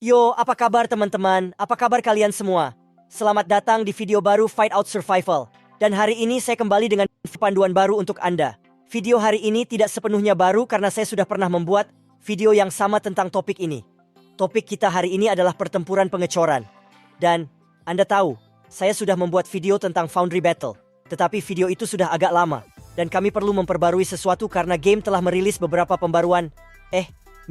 Yo, apa kabar teman-teman? Apa kabar kalian semua? Selamat datang di video baru Fight Out Survival. Dan hari ini saya kembali dengan panduan baru untuk Anda. Video hari ini tidak sepenuhnya baru karena saya sudah pernah membuat video yang sama tentang topik ini. Topik kita hari ini adalah pertempuran pengecoran. Dan Anda tahu, saya sudah membuat video tentang Foundry Battle. Tetapi video itu sudah agak lama. Dan kami perlu memperbarui sesuatu karena game telah merilis beberapa pembaruan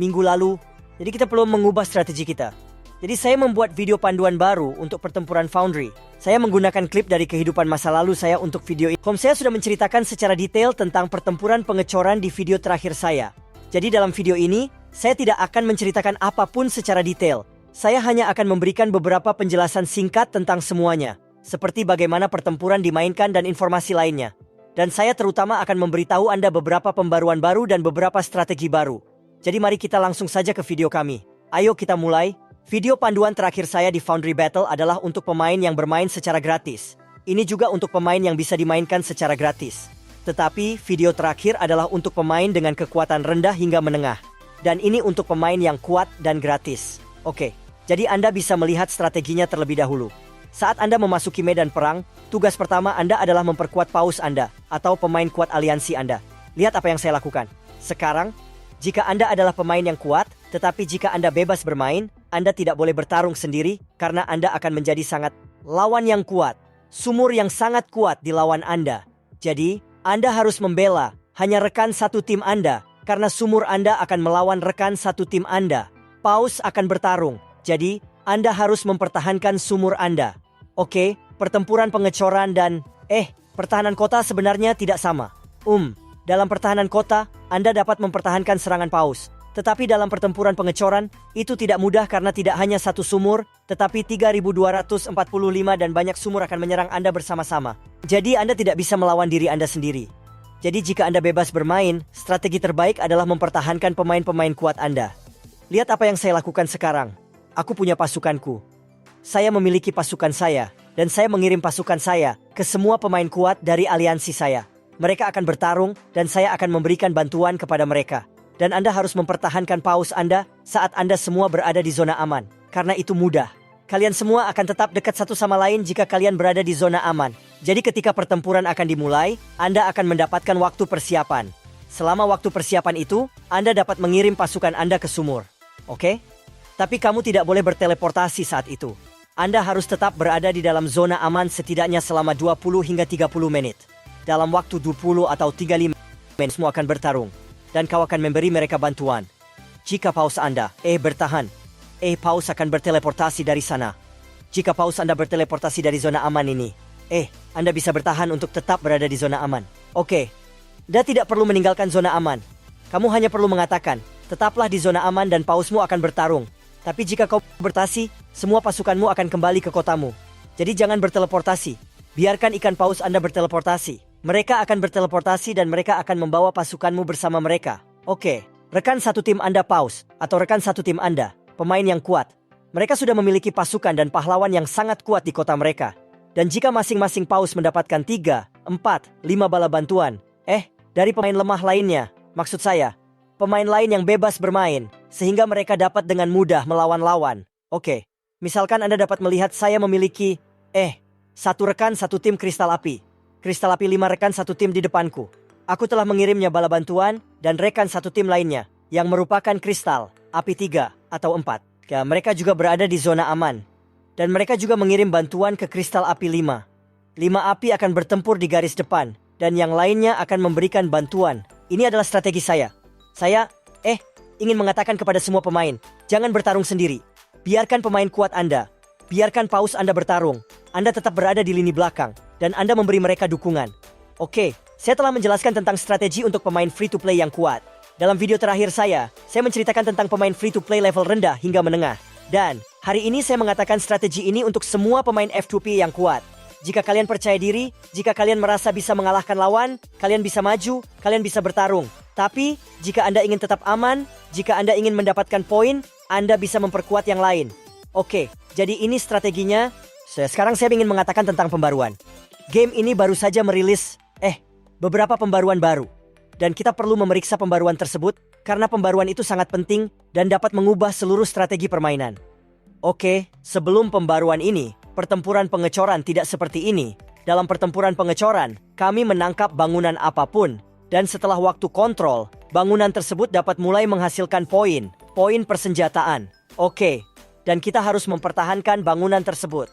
minggu lalu. Jadi kita perlu mengubah strategi kita. Jadi saya membuat video panduan baru untuk pertempuran Foundry. Saya menggunakan klip dari kehidupan masa lalu saya untuk video ini. Saya sudah menceritakan secara detail tentang pertempuran pengecoran di video terakhir saya. Jadi dalam video ini, saya tidak akan menceritakan apapun secara detail. Saya hanya akan memberikan beberapa penjelasan singkat tentang semuanya. Seperti bagaimana pertempuran dimainkan dan informasi lainnya. Dan saya terutama akan memberitahu Anda beberapa pembaruan baru dan beberapa strategi baru. Jadi mari kita langsung saja ke video kami. Ayo kita mulai. Video panduan terakhir saya di Foundry Battle adalah untuk pemain yang bermain secara gratis. Ini juga untuk pemain yang bisa dimainkan secara gratis. Tetapi video terakhir adalah untuk pemain dengan kekuatan rendah hingga menengah. Dan ini untuk pemain yang kuat dan gratis. Oke, jadi Anda bisa melihat strateginya terlebih dahulu. Saat Anda memasuki medan perang, tugas pertama Anda adalah memperkuat paus Anda atau pemain kuat aliansi Anda. Lihat apa yang saya lakukan. Sekarang, jika Anda adalah pemain yang kuat, tetapi jika Anda bebas bermain, Anda tidak boleh bertarung sendiri karena Anda akan menjadi sangat lawan yang kuat. Sumur yang sangat kuat di lawan Anda. Jadi, Anda harus membela hanya rekan satu tim Anda karena sumur Anda akan melawan rekan satu tim Anda. Paus akan bertarung, jadi Anda harus mempertahankan sumur Anda. Oke, pertempuran pengecoran dan pertahanan kota sebenarnya tidak sama. Dalam pertahanan kota, Anda dapat mempertahankan serangan paus. Tetapi dalam pertempuran pengecoran, itu tidak mudah karena tidak hanya satu sumur, tetapi 3245 dan banyak sumur akan menyerang Anda bersama-sama. Jadi Anda tidak bisa melawan diri Anda sendiri. Jadi jika Anda bebas bermain, strategi terbaik adalah mempertahankan pemain-pemain kuat Anda. Lihat apa yang saya lakukan sekarang. Aku punya pasukanku. Saya memiliki pasukan saya, dan saya mengirim pasukan saya ke semua pemain kuat dari aliansi saya. Mereka akan bertarung dan saya akan memberikan bantuan kepada mereka. Dan Anda harus mempertahankan paus Anda saat Anda semua berada di zona aman. Karena itu mudah. Kalian semua akan tetap dekat satu sama lain jika kalian berada di zona aman. Jadi ketika pertempuran akan dimulai, Anda akan mendapatkan waktu persiapan. Selama waktu persiapan itu, Anda dapat mengirim pasukan Anda ke sumur. Oke? Tapi kamu tidak boleh berteleportasi saat itu. Anda harus tetap berada di dalam zona aman setidaknya selama 20 hingga 30 menit. Dalam waktu 20 atau 35 menit semua akan bertarung. Dan kau akan memberi mereka bantuan. Jika paus Anda, bertahan. Paus akan berteleportasi dari sana. Jika paus Anda berteleportasi dari zona aman ini, Anda bisa bertahan untuk tetap berada di zona aman. Oke. Anda tidak perlu meninggalkan zona aman. Kamu hanya perlu mengatakan, tetaplah di zona aman dan pausmu akan bertarung. Tapi jika kau bertasi, semua pasukanmu akan kembali ke kotamu. Jadi jangan berteleportasi. Biarkan ikan paus Anda berteleportasi. Mereka akan berteleportasi dan mereka akan membawa pasukanmu bersama mereka. Oke, rekan satu tim Anda paus, atau rekan satu tim Anda, pemain yang kuat. Mereka sudah memiliki pasukan dan pahlawan yang sangat kuat di kota mereka. Dan jika masing-masing paus mendapatkan 3, 4, 5 bala bantuan, dari pemain lemah lainnya, maksud saya, pemain lain yang bebas bermain, sehingga mereka dapat dengan mudah melawan lawan. Oke, misalkan Anda dapat melihat saya memiliki, satu rekan satu tim kristal api. Kristal api 5 rekan satu tim di depanku. Aku telah mengirimnya bala bantuan dan rekan satu tim lainnya yang merupakan kristal api 3 atau 4. Ya, mereka juga berada di zona aman. Dan mereka juga mengirim bantuan ke kristal api 5. 5 api akan bertempur di garis depan dan yang lainnya akan memberikan bantuan. Ini adalah strategi saya. Saya, ingin mengatakan kepada semua pemain, jangan bertarung sendiri. Biarkan pemain kuat Anda. Biarkan paus Anda bertarung. Anda tetap berada di lini belakang. Dan Anda memberi mereka dukungan. Oke, saya telah menjelaskan tentang strategi untuk pemain free-to-play yang kuat. Dalam video terakhir saya menceritakan tentang pemain free-to-play level rendah hingga menengah. Dan, hari ini saya mengatakan strategi ini untuk semua pemain F2P yang kuat. Jika kalian percaya diri, jika kalian merasa bisa mengalahkan lawan, kalian bisa maju, kalian bisa bertarung. Tapi, jika Anda ingin tetap aman, jika Anda ingin mendapatkan poin, Anda bisa memperkuat yang lain. Oke, jadi ini strateginya. Sekarang saya ingin mengatakan tentang pembaruan. Game ini baru saja merilis, beberapa pembaruan baru. Dan kita perlu memeriksa pembaruan tersebut, karena pembaruan itu sangat penting dan dapat mengubah seluruh strategi permainan. Oke, sebelum pembaruan ini, pertempuran pengecoran tidak seperti ini. Dalam pertempuran pengecoran, kami menangkap bangunan apapun. Dan setelah waktu kontrol, bangunan tersebut dapat mulai menghasilkan poin persenjataan. Oke, dan kita harus mempertahankan bangunan tersebut.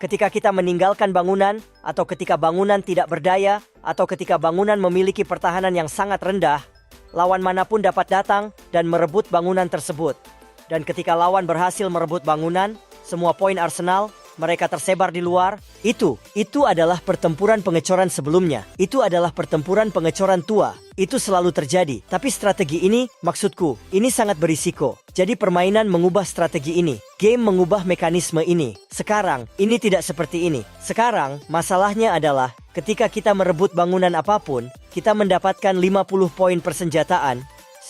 Ketika kita meninggalkan bangunan, atau ketika bangunan tidak berdaya, atau ketika bangunan memiliki pertahanan yang sangat rendah, lawan manapun dapat datang dan merebut bangunan tersebut. Dan ketika lawan berhasil merebut bangunan, semua poin arsenal, mereka tersebar di luar. Itu adalah pertempuran pengecoran sebelumnya. Itu adalah pertempuran pengecoran tua. Itu selalu terjadi. Tapi strategi ini, maksudku, ini sangat berisiko. Jadi permainan mengubah strategi ini. Game mengubah mekanisme ini. Sekarang, ini tidak seperti ini. Sekarang, masalahnya adalah, ketika kita merebut bangunan apapun, kita mendapatkan 50 poin persenjataan,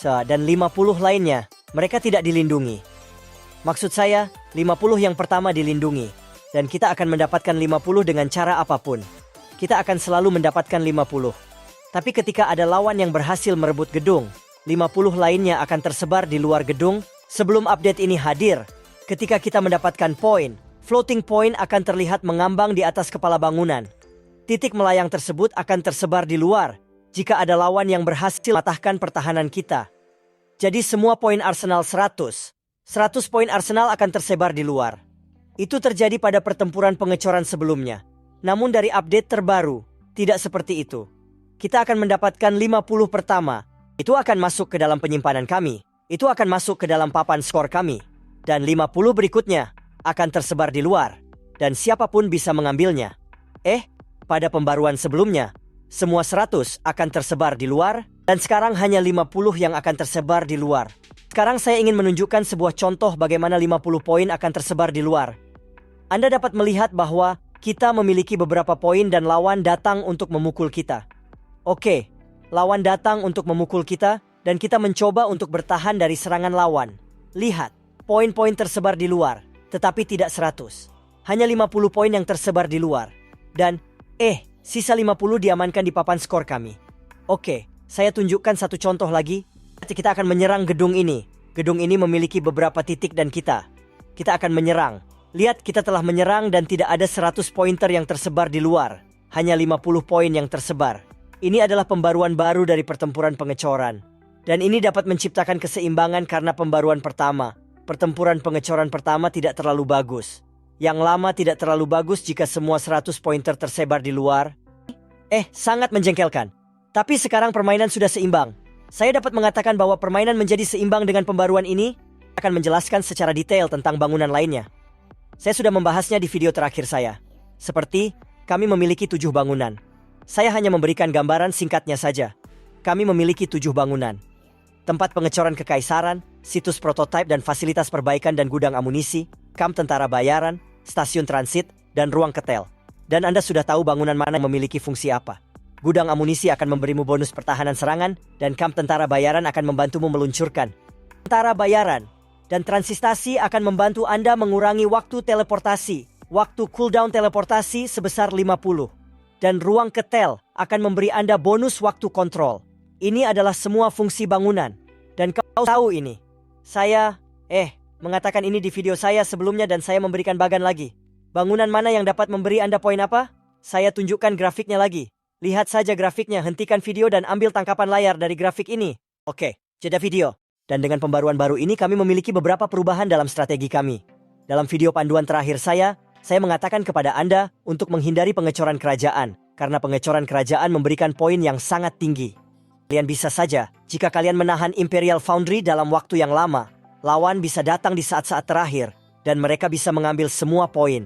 dan 50 lainnya, mereka tidak dilindungi. Maksud saya, 50 yang pertama dilindungi. Dan kita akan mendapatkan 50 dengan cara apapun. Kita akan selalu mendapatkan 50. Tapi ketika ada lawan yang berhasil merebut gedung, 50 lainnya akan tersebar di luar gedung. Sebelum update ini hadir, ketika kita mendapatkan poin, floating point akan terlihat mengambang di atas kepala bangunan. Titik melayang tersebut akan tersebar di luar jika ada lawan yang berhasil mematahkan pertahanan kita. Jadi semua poin arsenal 100 poin arsenal akan tersebar di luar. Itu terjadi pada pertempuran pengecoran sebelumnya. Namun dari update terbaru, tidak seperti itu. Kita akan mendapatkan 50 pertama. Itu akan masuk ke dalam penyimpanan kami. Itu akan masuk ke dalam papan skor kami. Dan 50 berikutnya akan tersebar di luar. Dan siapapun bisa mengambilnya. Pada pembaruan sebelumnya, semua 100 akan tersebar di luar. Dan sekarang hanya 50 yang akan tersebar di luar. Sekarang saya ingin menunjukkan sebuah contoh bagaimana 50 poin akan tersebar di luar. Anda dapat melihat bahwa kita memiliki beberapa poin dan lawan datang untuk memukul kita. Oke, lawan datang untuk memukul kita dan kita mencoba untuk bertahan dari serangan lawan. Lihat, poin-poin tersebar di luar, tetapi tidak 100. Hanya 50 poin yang tersebar di luar. Dan, sisa 50 diamankan di papan skor kami. Oke, saya tunjukkan satu contoh lagi. Kita akan menyerang gedung ini. Gedung ini memiliki beberapa titik dan kita akan menyerang. Lihat, kita telah menyerang dan tidak ada 100 pointer yang tersebar di luar. Hanya 50 poin yang tersebar. Ini adalah pembaruan baru dari pertempuran pengecoran. Dan ini dapat menciptakan keseimbangan karena pembaruan pertama. Pertempuran pengecoran pertama tidak terlalu bagus. Yang lama tidak terlalu bagus jika semua 100 pointer tersebar di luar. Sangat menjengkelkan. Tapi sekarang permainan sudah seimbang. Saya dapat mengatakan bahwa permainan menjadi seimbang dengan pembaruan ini. Akan menjelaskan secara detail tentang bangunan lainnya. Saya sudah membahasnya di video terakhir saya. Seperti, kami memiliki 7 bangunan. Saya hanya memberikan gambaran singkatnya saja. Kami memiliki 7 bangunan. Tempat pengecoran kekaisaran, situs prototipe dan fasilitas perbaikan dan gudang amunisi, kamp tentara bayaran, stasiun transit, dan ruang ketel. Dan Anda sudah tahu bangunan mana yang memiliki fungsi apa. Gudang amunisi akan memberimu bonus pertahanan serangan, dan kamp tentara bayaran akan membantumu meluncurkan tentara bayaran. Dan transistasi akan membantu Anda mengurangi waktu teleportasi. Waktu cooldown teleportasi sebesar 50. Dan ruang ketel akan memberi Anda bonus waktu kontrol. Ini adalah semua fungsi bangunan. Dan kau tahu ini. Saya, mengatakan ini di video saya sebelumnya dan saya memberikan bagan lagi. Bangunan mana yang dapat memberi Anda poin apa? Saya tunjukkan grafiknya lagi. Lihat saja grafiknya, hentikan video dan ambil tangkapan layar dari grafik ini. Oke, jeda video. Dan dengan pembaruan baru ini kami memiliki beberapa perubahan dalam strategi kami. Dalam video panduan terakhir saya mengatakan kepada Anda untuk menghindari pengecoran kerajaan, karena pengecoran kerajaan memberikan poin yang sangat tinggi. Kalian bisa saja, jika kalian menahan Imperial Foundry dalam waktu yang lama, lawan bisa datang di saat-saat terakhir, dan mereka bisa mengambil semua poin.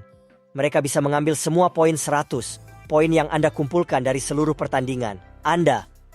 Mereka bisa mengambil semua poin 100, poin yang Anda kumpulkan dari seluruh pertandingan.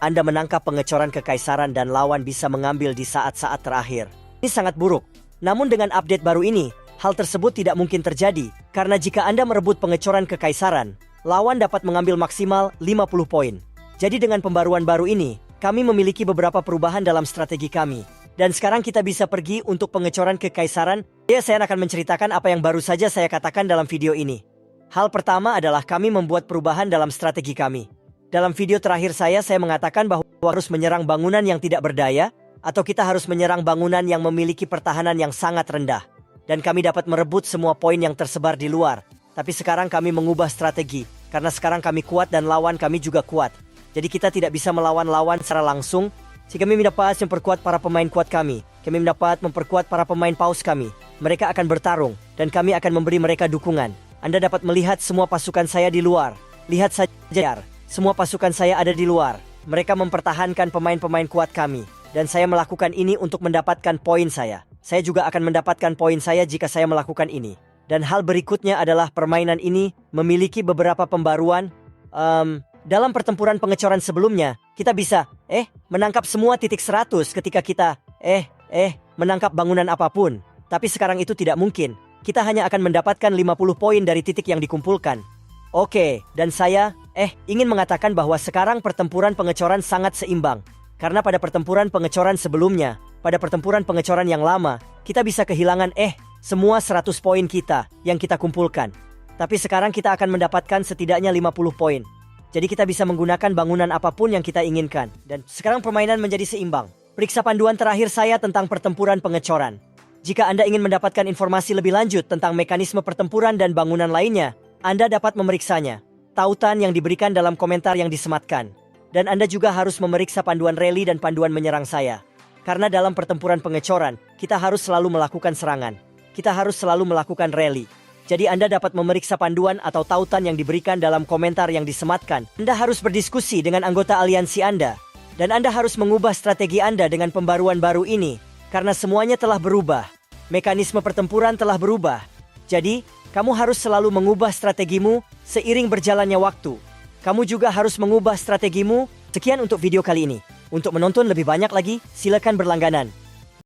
Anda menangkap pengecoran kekaisaran dan lawan bisa mengambil di saat-saat terakhir. Ini sangat buruk. Namun dengan update baru ini, hal tersebut tidak mungkin terjadi. Karena jika Anda merebut pengecoran kekaisaran, lawan dapat mengambil maksimal 50 poin. Jadi dengan pembaruan baru ini, kami memiliki beberapa perubahan dalam strategi kami. Dan sekarang kita bisa pergi untuk pengecoran kekaisaran. Saya akan menceritakan apa yang baru saja saya katakan dalam video ini. Hal pertama adalah kami membuat perubahan dalam strategi kami. Dalam video terakhir saya mengatakan bahwa harus menyerang bangunan yang tidak berdaya, atau kita harus menyerang bangunan yang memiliki pertahanan yang sangat rendah. dan kami dapat merebut semua poin yang tersebar di luar. Tapi sekarang kami mengubah strategi, karena sekarang kami kuat dan lawan kami juga kuat. Jadi kita tidak bisa melawan lawan secara langsung. Jika kami dapat memperkuat para pemain kuat kami dapat memperkuat para pemain paus kami. Mereka akan bertarung, dan kami akan memberi mereka dukungan. Anda dapat melihat semua pasukan saya di luar. Lihat saja, semua pasukan saya ada di luar. Mereka mempertahankan pemain-pemain kuat kami. Dan saya melakukan ini untuk mendapatkan poin saya. Saya juga akan mendapatkan poin saya jika saya melakukan ini. Dan hal berikutnya adalah permainan ini memiliki beberapa pembaruan. Dalam pertempuran pengecoran sebelumnya, kita bisa menangkap semua titik 100 ketika kita menangkap bangunan apapun. Tapi sekarang itu tidak mungkin. Kita hanya akan mendapatkan 50 poin dari titik yang dikumpulkan. Oke, dan saya ingin mengatakan bahwa sekarang pertempuran pengecoran sangat seimbang. Karena pada pertempuran pengecoran sebelumnya, pada pertempuran pengecoran yang lama, kita bisa kehilangan semua 100 poin kita yang kita kumpulkan. Tapi sekarang kita akan mendapatkan setidaknya 50 poin. Jadi kita bisa menggunakan bangunan apapun yang kita inginkan. Dan sekarang permainan menjadi seimbang. Periksa panduan terakhir saya tentang pertempuran pengecoran. Jika Anda ingin mendapatkan informasi lebih lanjut tentang mekanisme pertempuran dan bangunan lainnya, Anda dapat memeriksanya. Tautan yang diberikan dalam komentar yang disematkan. Dan Anda juga harus memeriksa panduan rally dan panduan menyerang saya. Karena dalam pertempuran pengecoran, kita harus selalu melakukan serangan. Kita harus selalu melakukan rally. Jadi Anda dapat memeriksa panduan atau tautan yang diberikan dalam komentar yang disematkan. Anda harus berdiskusi dengan anggota aliansi Anda. Dan Anda harus mengubah strategi Anda dengan pembaruan baru ini. Karena semuanya telah berubah. Mekanisme pertempuran telah berubah. Jadi, kamu harus selalu mengubah strategimu seiring berjalannya waktu. Kamu juga harus mengubah strategimu. Sekian untuk video kali ini. Untuk menonton lebih banyak lagi, silakan berlangganan.